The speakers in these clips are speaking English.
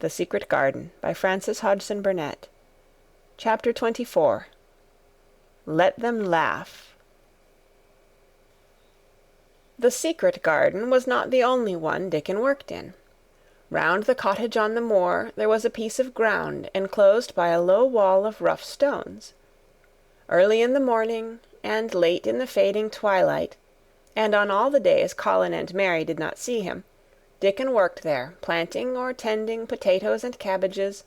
The Secret Garden by Frances Hodgson Burnett. Chapter 24. Let Them Laugh. The secret garden was not the only one Dickon worked in. Round the cottage on the moor there was a piece of ground enclosed by a low wall of rough stones. Early in the morning, and late in the fading twilight, and on all the days Colin and Mary did not see him, Dickon worked there, planting or tending potatoes and cabbages,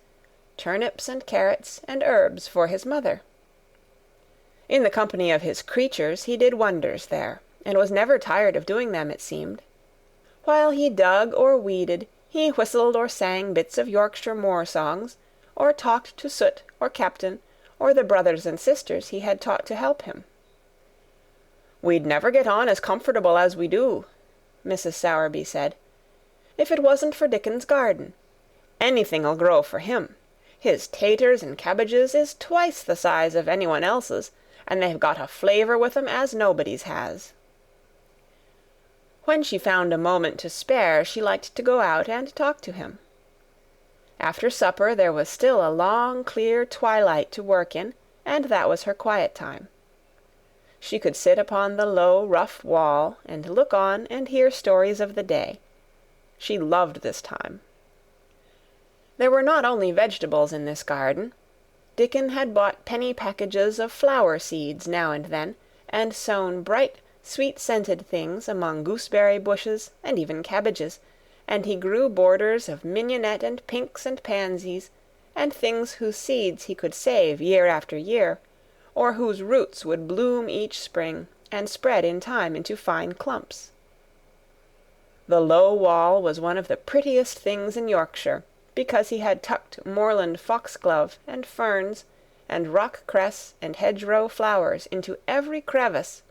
turnips and carrots and herbs for his mother. In the company of his creatures he did wonders there, and was never tired of doing them, it seemed. While he dug or weeded, he whistled or sang bits of Yorkshire moor songs, or talked to Soot or Captain, or the brothers and sisters he had taught to help him. "We'd never get on as comfortable as we do," Mrs. Sowerby said, "if it wasn't for Dickon's garden. Anything'll grow for him. His taters and cabbages is twice the size of anyone else's, and they've got a flavour with 'em as nobody's has." When she found a moment to spare, she liked to go out and talk to him. After supper there was still a long, clear twilight to work in, and that was her quiet time. She could sit upon the low, rough wall, and look on and hear stories of the day. She loved this time. There were not only vegetables in this garden. Dickon had bought penny packages of flower seeds now and then, and sown bright, sweet-scented things among gooseberry bushes and even cabbages, and he grew borders of mignonette and pinks and pansies, and things whose seeds he could save year after year, or whose roots would bloom each spring and spread in time into fine clumps. The low wall was one of the prettiest things in Yorkshire, because he had tucked moorland foxglove and ferns and rock cress and hedgerow flowers into every crevice,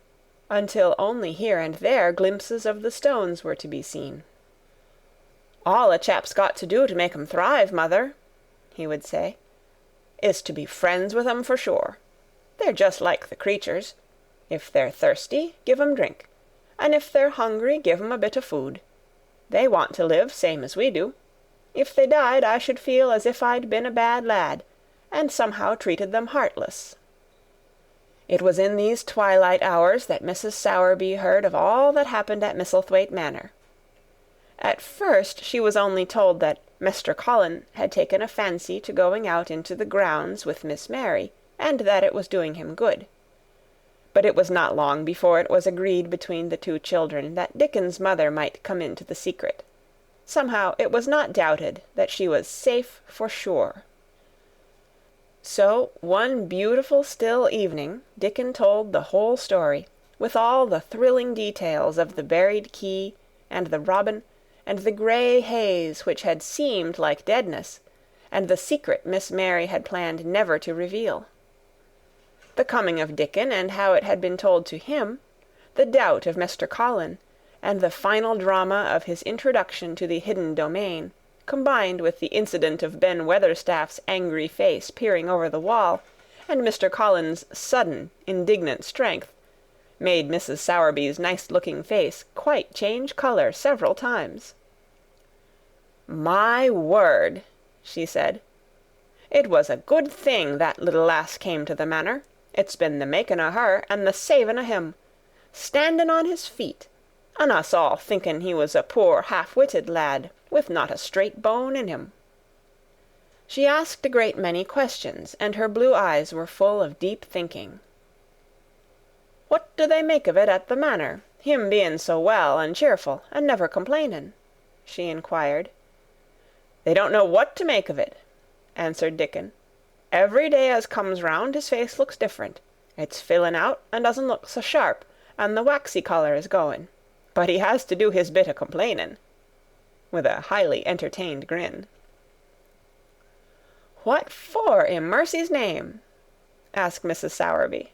until only here and there glimpses of the stones were to be seen. "All a chap's got to do to make 'em thrive, mother," he would say, "is to be friends with 'em for sure. They're just like the creatures. If they're thirsty, give 'em drink, and if they're hungry, give 'em a bit of food. They want to live same as we do. If they died, I should feel as if I'd been a bad lad, and somehow treated them heartless." It was in these twilight hours that Mrs. Sowerby heard of all that happened at Misselthwaite Manor. At first she was only told that Mr. Colin had taken a fancy to going out into the grounds with Miss Mary, and that it was doing him good. But it was not long before it was agreed between the two children that Dickon's mother might come into the secret. Somehow it was not doubted that she was safe for sure. So one beautiful still evening Dickon told the whole story, with all the thrilling details of the buried key, and the robin, and the grey haze which had seemed like deadness, and the secret Miss Mary had planned never to reveal. The coming of Dickon, and how it had been told to him, the doubt of Mr. Colin, and the final drama of his introduction to the hidden domain, combined with the incident of Ben Weatherstaff's angry face peering over the wall, and Mr. Colin's sudden, indignant strength, made Mrs. Sowerby's nice-looking face quite change colour several times. "My word," she said, "it was a good thing that little lass came to the manor. It's been the making o' her and the saving o' him. Standing on his feet, and us all thinking he was a poor half-witted lad, with not a straight bone in him." She asked a great many questions, and her blue eyes were full of deep thinking. "What do they make of it at the manor, him being so well and cheerful, and never complaining?" she inquired. "They don't know what to make of it," answered Dickon. "Every day as comes round his face looks different. It's filling out and doesn't look so sharp, and the waxy colour is going. But he has to do his bit o' complaining," with a highly entertained grin. "What for, in mercy's name?" asked Mrs. Sowerby.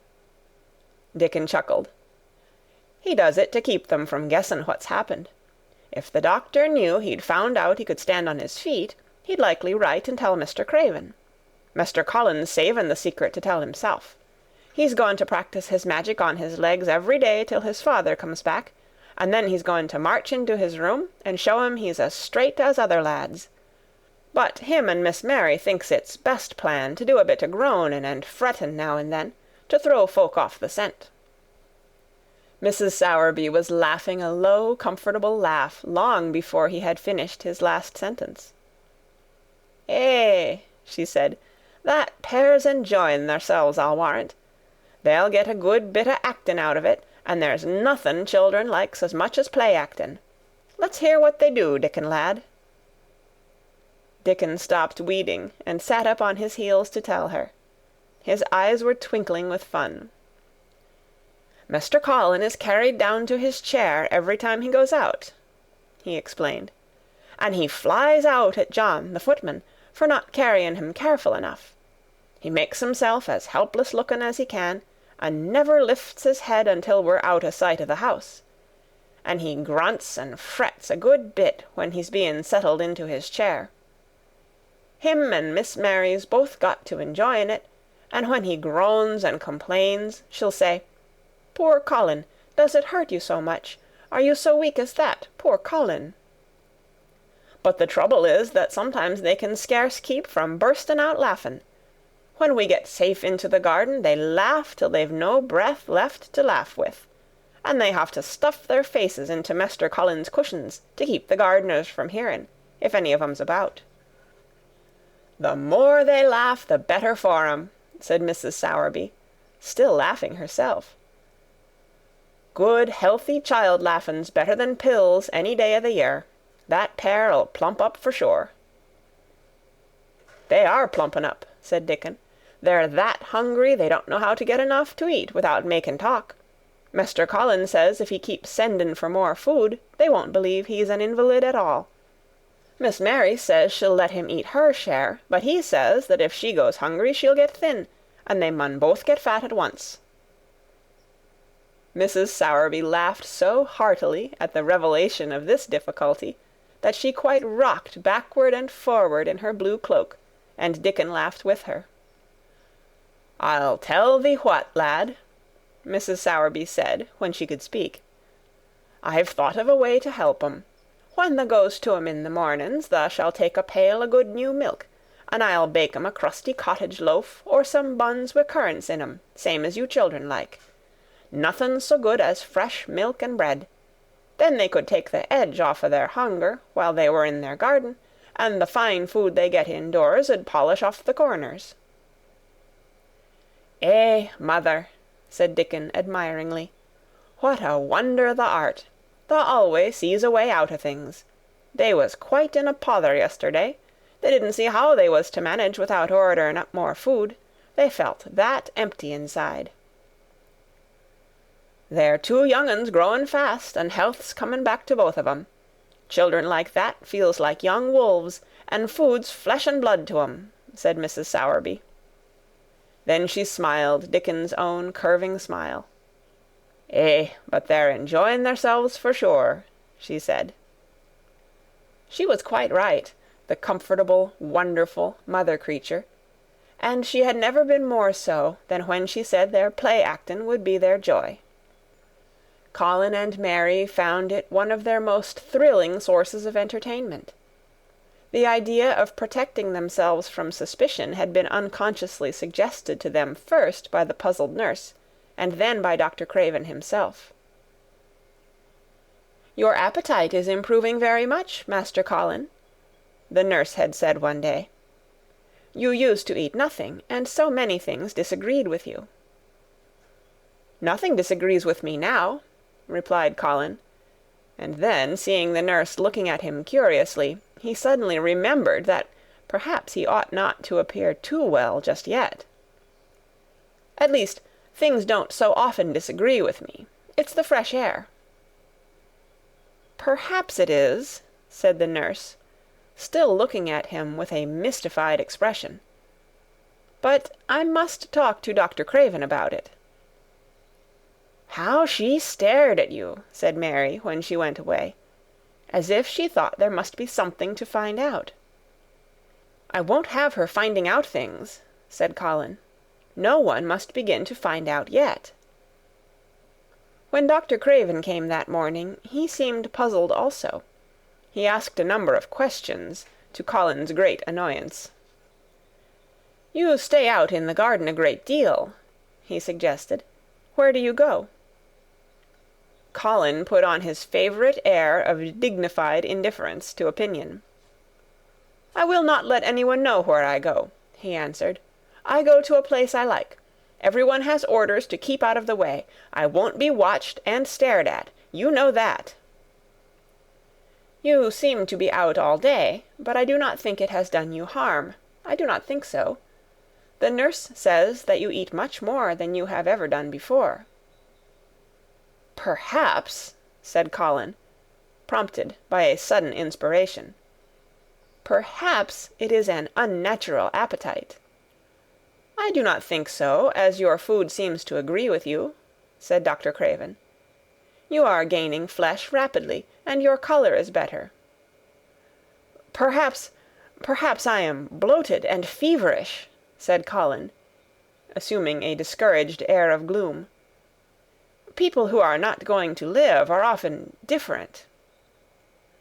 Dickon chuckled. "He does it to keep them from guessing what's happened. If the doctor knew he'd found out he could stand on his feet, he'd likely write and tell Mr. Craven. Mr. Colin's saving the secret to tell himself. He's going to practice his magic on his legs every day till his father comes back, and then he's going to march into his room and show him he's as straight as other lads. But him and Miss Mary thinks it's best plan to do a bit o' groaning and fretting now and then, to throw folk off the scent." Mrs. Sowerby was laughing a low, comfortable laugh long before he had finished his last sentence. "Eh," she said, "that pair's enjoying theirselves, I'll warrant. They'll get a good bit o' acting out of it, and there's nothing children likes as much as play-acting. Let's hear what they do, Dickon lad." Dickon stopped weeding and sat up on his heels to tell her. His eyes were twinkling with fun. "Mr. Colin is carried down to his chair every time he goes out," he explained, "and he flies out at John, the footman, for not carrying him careful enough. He makes himself as helpless looking as he can, and never lifts his head until we're out o' sight of the house. And he grunts and frets a good bit when he's being settled into his chair. Him and Miss Mary's both got to enjoying it, and when he groans and complains, she'll say, 'Poor Colin, does it hurt you so much? Are you so weak as that, poor Colin?' But the trouble is that sometimes they can scarce keep from bursting out laughing. When we get safe into the garden, they laugh till they've no breath left to laugh with, and they have to stuff their faces into Mester Colin's cushions to keep the gardeners from hearing, if any of 'em's about." "The more they laugh, the better for 'em," said Mrs. Sowerby, still laughing herself. "Good, healthy child laughing's better than pills any day o' the year. That pair'll plump up for sure." "They are plumping up," said Dickon. "They're that hungry they don't know how to get enough to eat without making talk. Mester Colin says if he keeps sending for more food, they won't believe he's an invalid at all. Miss Mary says she'll let him eat her share, but he says that if she goes hungry she'll get thin, and they mun both get fat at once." Mrs. Sowerby laughed so heartily at the revelation of this difficulty that she quite rocked backward and forward in her blue cloak, and Dickon laughed with her. "I'll tell thee what, lad," Mrs. Sowerby said, when she could speak. "I've thought of a way to help 'em. When thou goes to 'em in the mornings, thou shalt take a pail o' good new milk, and I'll bake 'em a crusty cottage loaf, or some buns wi' currants in 'em, same as you children like. Nothing so good as fresh milk and bread. Then they could take the edge off o' their hunger while they were in their garden, and the fine food they get indoors 'ud polish off the corners." "Eh, mother," said Dickon admiringly, "what a wonder thou art! Thou always sees a way out o' things. They was quite in a pother yesterday. They didn't see how they was to manage without ordering up more food. They felt that empty inside." "They're two young uns growing fast, and health's coming back to both of 'em. Children like that feels like young wolves, and food's flesh and blood to 'em," said Mrs. Sowerby. Then she smiled Dickon's own curving smile. "Eh, but they're enjoying theirselves for sure," she said. She was quite right, the comfortable, wonderful mother creature, and she had never been more so than when she said their play-actin' would be their joy. Colin and Mary found it one of their most thrilling sources of entertainment. The idea of protecting themselves from suspicion had been unconsciously suggested to them first by the puzzled nurse, and then by Dr. Craven himself. "Your appetite is improving very much, Master Colin," the nurse had said one day. "You used to eat nothing, and so many things disagreed with you." "Nothing disagrees with me now," replied Colin, and then, seeing the nurse looking at him curiously, he suddenly remembered that perhaps he ought not to appear too well just yet. "At least, things don't so often disagree with me. It's the fresh air." "Perhaps it is," said the nurse, still looking at him with a mystified expression. "But I must talk to Dr. Craven about it." "How she stared at you," said Mary, when she went away, "as if she thought there must be something to find out." "I won't have her finding out things," said Colin. "No one must begin to find out yet." When Dr. Craven came that morning, he seemed puzzled also. He asked a number of questions, to Colin's great annoyance. "You stay out in the garden a great deal," he suggested. "Where do you go?" Colin put on his favourite air of dignified indifference to opinion. "I will not let anyone know where I go," he answered. "I go to a place I like. Everyone has orders to keep out of the way. I won't be watched and stared at. You know that." "You seem to be out all day, but I do not think it has done you harm. I do not think so. The nurse says that you eat much more than you have ever done before." "Perhaps," said Colin, prompted by a sudden inspiration, "perhaps it is an unnatural appetite." "I do not think so, as your food seems to agree with you," said Dr. Craven. "You are gaining flesh rapidly, and your colour is better." Perhaps I am bloated and feverish," said Colin, assuming a discouraged air of gloom. "People who are not going to live are often different."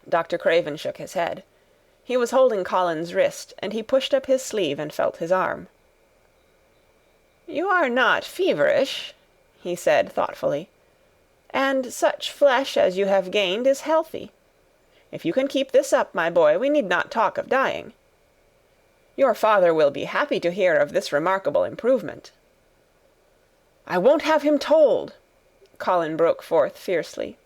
Dr. Craven shook his head. He was holding Colin's wrist, and he pushed up his sleeve and felt his arm. "You are not feverish," he said thoughtfully, "and such flesh as you have gained is healthy. If you can keep this up, my boy, we need not talk of dying. Your father will be happy to hear of this remarkable improvement." "I won't have him told," Colin broke forth fiercely.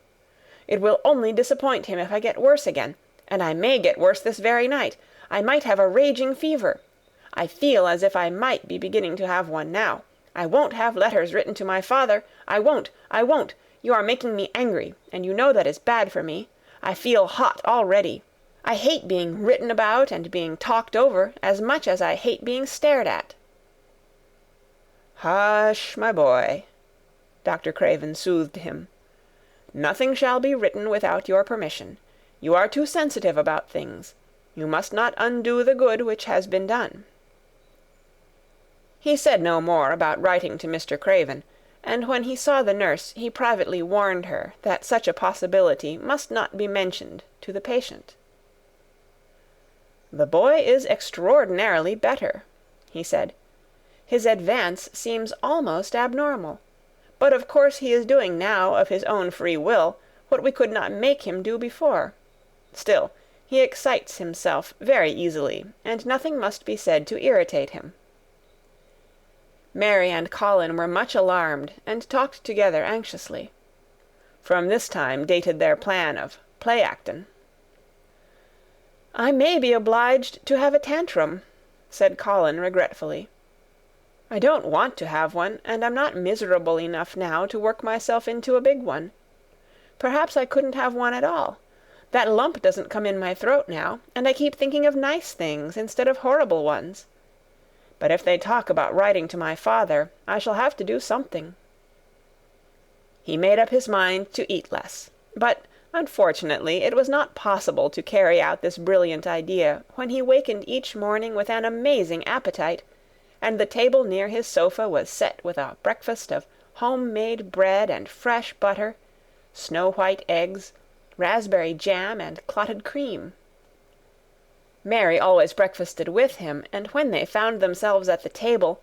"It will only disappoint him if I get worse again, and I may get worse this very night. I might have a raging fever. I feel as if I might be beginning to have one now. I won't have letters written to my father. I won't. You are making me angry, and you know that is bad for me. I feel hot already. I hate being written about and being talked over as much as I hate being stared at." "Hush, my boy," Dr. Craven soothed him. "Nothing shall be written without your permission. You are too sensitive about things. You must not undo the good which has been done." He said no more about writing to Mr. Craven, and when he saw the nurse he privately warned her that such a possibility must not be mentioned to the patient. "The boy is extraordinarily better," he said. "His advance seems almost abnormal. But of course he is doing now of his own free will what we could not make him do before. Still, he excites himself very easily, and nothing must be said to irritate him." Mary and Colin were much alarmed, and talked together anxiously. From this time dated their plan of play-actin'. "I may be obliged to have a tantrum," said Colin regretfully. "I don't want to have one, and I'm not miserable enough now to work myself into a big one. Perhaps I couldn't have one at all. That lump doesn't come in my throat now, and I keep thinking of nice things instead of horrible ones. But if they talk about writing to my father, I shall have to do something." He made up his mind to eat less, but unfortunately it was not possible to carry out this brilliant idea when he wakened each morning with an amazing appetite, and the table near his sofa was set with a breakfast of home-made bread and fresh butter, snow-white eggs, raspberry jam, and clotted cream. Mary always breakfasted with him, and when they found themselves at the table,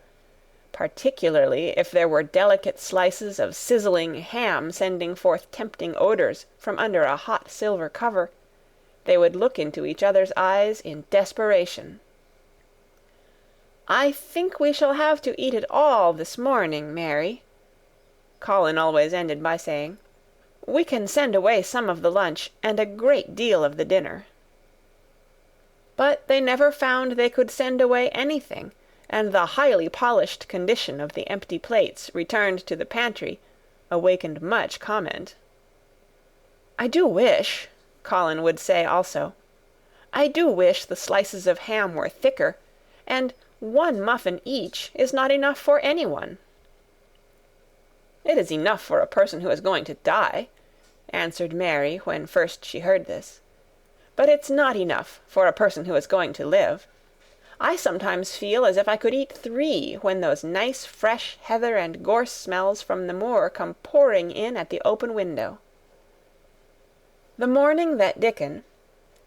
particularly if there were delicate slices of sizzling ham sending forth tempting odors from under a hot silver cover, they would look into each other's eyes in desperation. "I think we shall have to eat it all this morning, Mary," Colin always ended by saying. "We can send away some of the lunch and a great deal of the dinner." But they never found they could send away anything, and the highly polished condition of the empty plates returned to the pantry awakened much comment. "I do wish," Colin would say also, "I do wish the slices of ham were thicker, and one muffin each is not enough for anyone." "It is enough for a person who is going to die," answered Mary when first she heard this. "But it's not enough for a person who is going to live. I sometimes feel as if I could eat 3 when those nice fresh heather and gorse smells from the moor come pouring in at the open window." The morning that Dickon,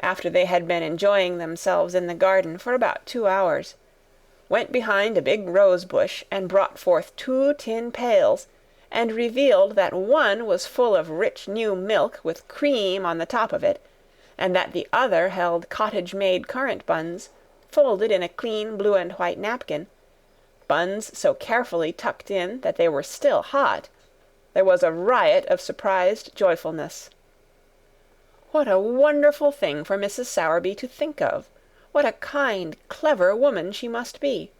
after they had been enjoying themselves in the garden for about 2 hours, went behind a big rose bush and brought forth 2 tin pails, and revealed that one was full of rich new milk with cream on the top of it, and that the other held cottage-made currant buns, folded in a clean blue and white napkin, buns so carefully tucked in that they were still hot. There was a riot of surprised joyfulness. What a wonderful thing for Mrs. Sowerby to think of! What a kind, clever woman she must be!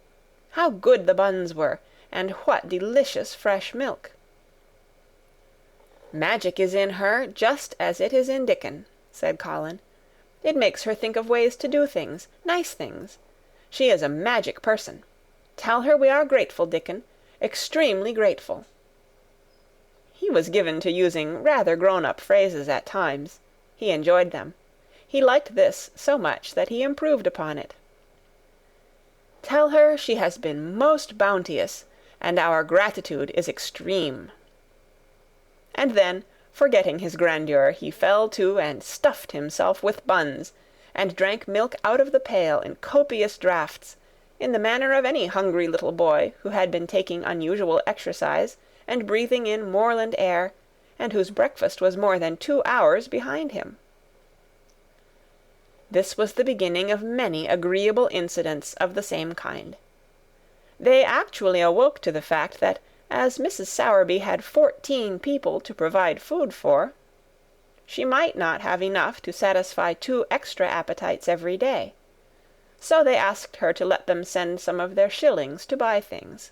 How good the buns were, and what delicious fresh milk! "Magic is in her just as it is in Dickon," said Colin. "It makes her think of ways to do things, nice things. She is a magic person. Tell her we are grateful, Dickon, extremely grateful." He was given to using rather grown-up phrases at times. He enjoyed them. He liked this so much that he improved upon it. "Tell her she has been most bounteous, and our gratitude is extreme." And then, forgetting his grandeur, he fell to and stuffed himself with buns, and drank milk out of the pail in copious draughts, in the manner of any hungry little boy who had been taking unusual exercise and breathing in moorland air, and whose breakfast was more than 2 hours behind him. This was the beginning of many agreeable incidents of the same kind. They actually awoke to the fact that, as Mrs. Sowerby had 14 people to provide food for, she might not have enough to satisfy 2 extra appetites every day. So they asked her to let them send some of their shillings to buy things.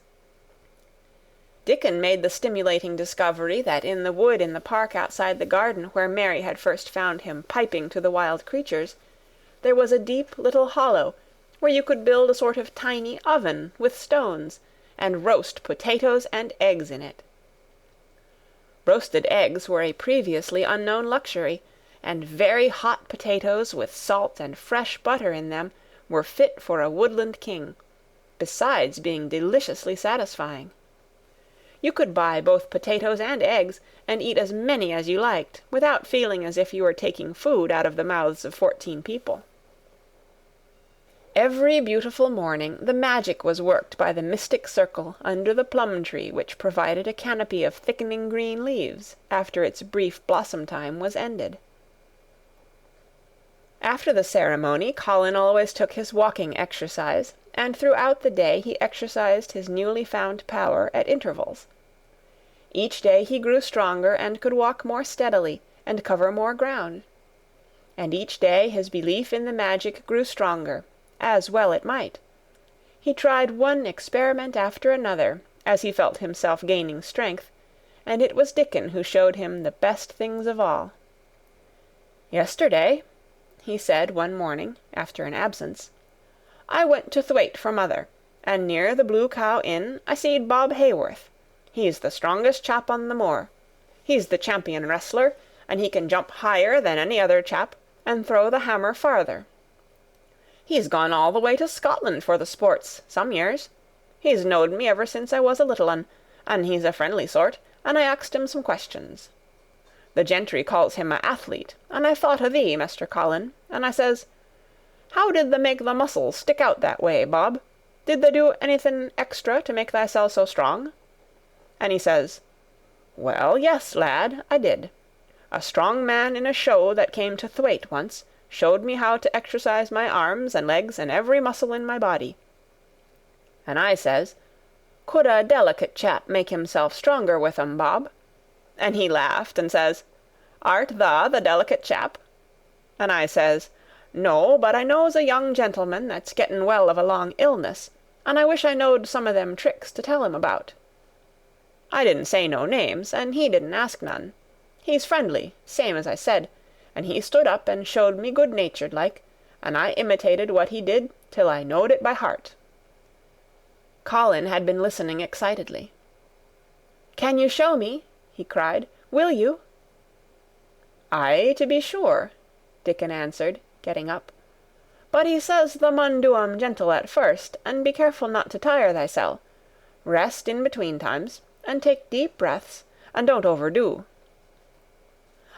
Dickon made the stimulating discovery that in the wood in the park outside the garden where Mary had first found him piping to the wild creatures, there was a deep little hollow where you could build a sort of tiny oven with stones, and roast potatoes and eggs in it. Roasted eggs were a previously unknown luxury, and very hot potatoes with salt and fresh butter in them were fit for a woodland king, besides being deliciously satisfying. You could buy both potatoes and eggs, and eat as many as you liked, without feeling as if you were taking food out of the mouths of 14 people. Every beautiful morning the magic was worked by the mystic circle under the plum-tree which provided a canopy of thickening green leaves after its brief blossom-time was ended. After the ceremony, Colin always took his walking exercise, and throughout the day he exercised his newly found power at intervals. Each day he grew stronger and could walk more steadily and cover more ground. And each day his belief in the magic grew stronger, as well it might. He tried one experiment after another, as he felt himself gaining strength, and it was Dickon who showed him the best things of all. "Yesterday," he said one morning, after an absence, "I went to Thwaite for mother, and near the Blue Cow Inn I seed Bob Hayworth. He's the strongest chap on the moor. He's the champion wrestler, and he can jump higher than any other chap, and throw the hammer farther. He's gone all the way to Scotland for the sports, some years. He's knowed me ever since I was a little un, and he's a friendly sort, and I asked him some questions. The gentry calls him a athlete, and I thought o' thee, Mester Colin, and I says, 'How did the make the muscles stick out that way, Bob? Did they do anything extra to make thyself so strong?' And he says, 'Well, yes, lad, I did. A strong man in a show that came to Thwaite once showed me how to exercise my arms and legs and every muscle in my body.' And I says, 'Could a delicate chap make himself stronger with 'em, Bob?' And he laughed and says, 'Art tha the delicate chap?' And I says, 'No, but I knows a young gentleman that's getting well of a long illness, and I wish I knowed some of them tricks to tell him about.' I didn't say no names, and he didn't ask none. He's friendly, same as I said, and he stood up and showed me good-natured like, and I imitated what he did till I knowed it by heart." Colin had been listening excitedly. "Can you show me?" he cried. "Will you?" "Aye, to be sure," Dickon answered, getting up. "But he says thou mun do 'em gentle at first, and be careful not to tire thysel. Rest in between times, and take deep breaths, and don't overdo."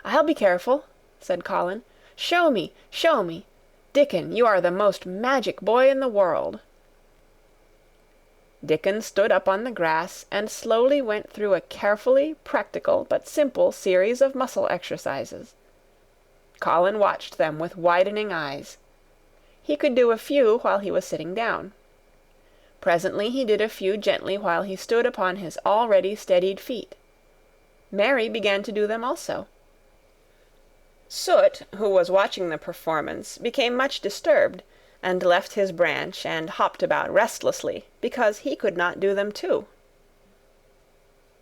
"I'll be careful," said Colin. Show me, show me! Dickon, you are the most magic boy in the world." Dickon stood up on the grass and slowly went through a carefully practical but simple series of muscle exercises. Colin watched them with widening eyes. He could do a few while he was sitting down. Presently he did a few gently while he stood upon his already steadied feet. Mary began to do them also. Soot, who was watching the performance, became much disturbed, and left his branch and hopped about restlessly, because he could not do them too.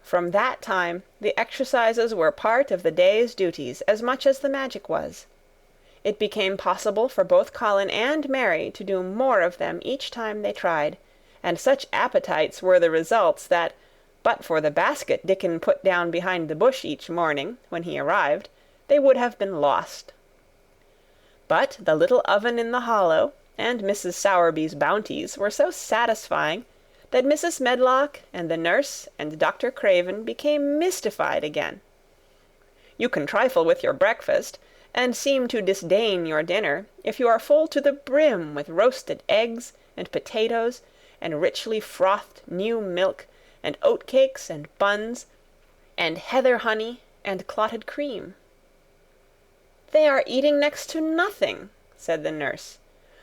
From that time the exercises were part of the day's duties as much as the magic was. It became possible for both Colin and Mary to do more of them each time they tried, and such appetites were the results that, but for the basket Dickon put down behind the bush each morning, when he arrived, they would have been lost. But the little oven in the hollow, and Mrs. Sowerby's bounties were so satisfying that Mrs. Medlock and the nurse and Dr. Craven became mystified again. You can trifle with your breakfast, and seem to disdain your dinner, if you are full to the brim with roasted eggs and potatoes, and richly frothed new milk, and oatcakes and buns, and heather honey and clotted cream. "They are eating next to nothing," said the nurse.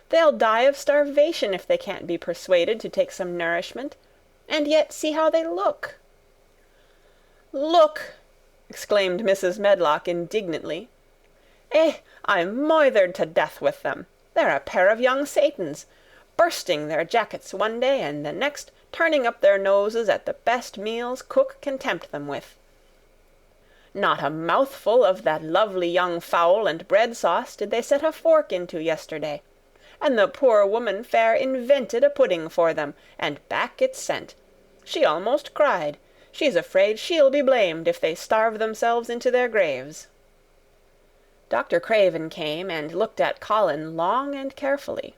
"They'll die of starvation if they can't be persuaded to take some nourishment. And yet see how they look." "Look!" exclaimed Mrs. Medlock indignantly. I'm moithered to death with them. They're a pair of young Satans, bursting their jackets one day, and the next turning up their noses at the best meals cook can tempt them with. Not a mouthful of that lovely young fowl and bread sauce did they set a fork into yesterday, and the poor woman fair invented a pudding for them, and back it sent. She almost cried. She's afraid she'll be blamed if they starve themselves into their graves." Dr. Craven came and looked at Colin long and carefully.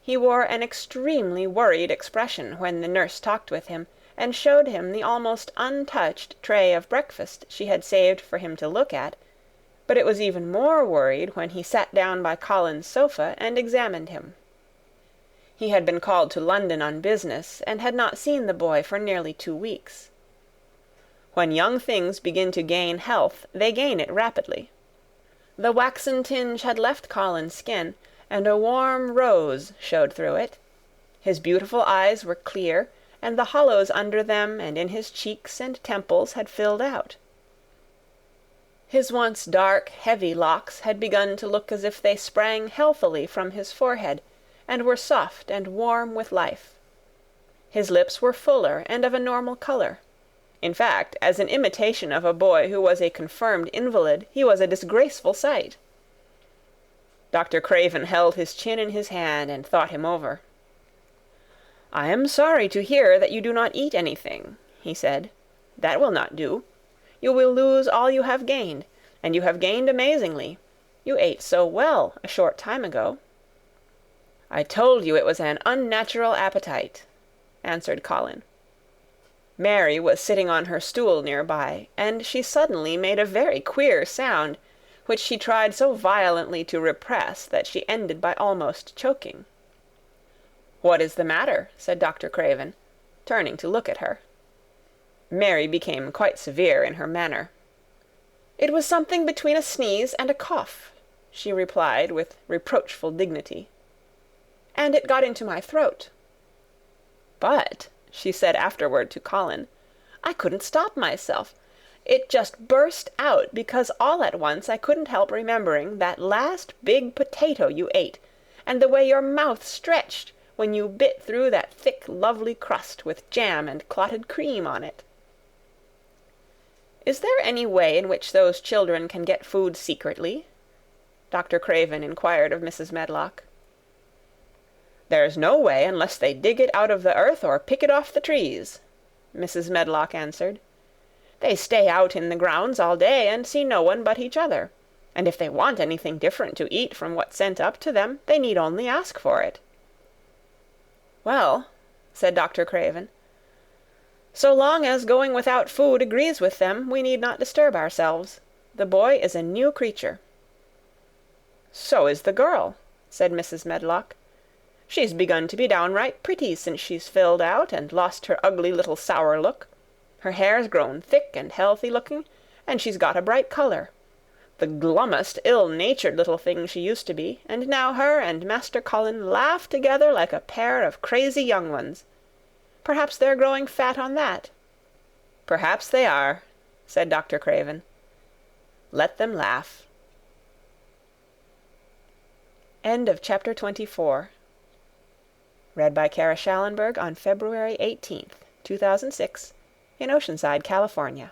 He wore an extremely worried expression when the nurse talked with him, and showed him the almost untouched tray of breakfast she had saved for him to look at, but it was even more worried when he sat down by Colin's sofa and examined him. He had been called to London on business, and had not seen the boy for nearly 2 weeks. When young things begin to gain health, they gain it rapidly. The waxen tinge had left Colin's skin, and a warm rose showed through it. His beautiful eyes were clear, and the hollows under them and in his cheeks and temples had filled out. His once dark, heavy locks had begun to look as if they sprang healthily from his forehead, and were soft and warm with life. His lips were fuller and of a normal color. In fact, as an imitation of a boy who was a confirmed invalid, he was a disgraceful sight. Dr. Craven held his chin in his hand and thought him over. "I am sorry to hear that you do not eat anything," he said. "That will not do. You will lose all you have gained, and you have gained amazingly. You ate so well a short time ago." "I told you it was an unnatural appetite," answered Colin. Mary was sitting on her stool near by, and she suddenly made a very queer sound, which she tried so violently to repress that she ended by almost choking. "What is the matter?" said Dr. Craven, turning to look at her. Mary became quite severe in her manner. "It was something between a sneeze and a cough," she replied with reproachful dignity. "And it got into my throat. But," she said afterward to Colin, "I couldn't stop myself. It just burst out because all at once I couldn't help remembering that last big potato you ate, and the way your mouth stretched when you bit through that thick, lovely crust with jam and clotted cream on it." "Is there any way in which those children can get food secretly?" Dr. Craven inquired of Mrs. Medlock. "There's no way unless they dig it out of the earth or pick it off the trees," Mrs. Medlock answered. "They stay out in the grounds all day and see no one but each other, and if they want anything different to eat from what's sent up to them, they need only ask for it." "Well," said Dr. Craven, "so long as going without food agrees with them, we need not disturb ourselves. The boy is a new creature." "So is the girl," said Mrs. Medlock. "She's begun to be downright pretty since she's filled out and lost her ugly little sour look. Her hair's grown thick and healthy looking, and she's got a bright colour. The glummest, ill-natured little thing she used to be, and now her and Master Colin laugh together like a pair of crazy young ones. Perhaps they're growing fat on that." "Perhaps they are," said Dr. Craven. "Let them laugh." End of Chapter 24. Read by Kara Schallenberg on February 18th, 2006, in Oceanside, California.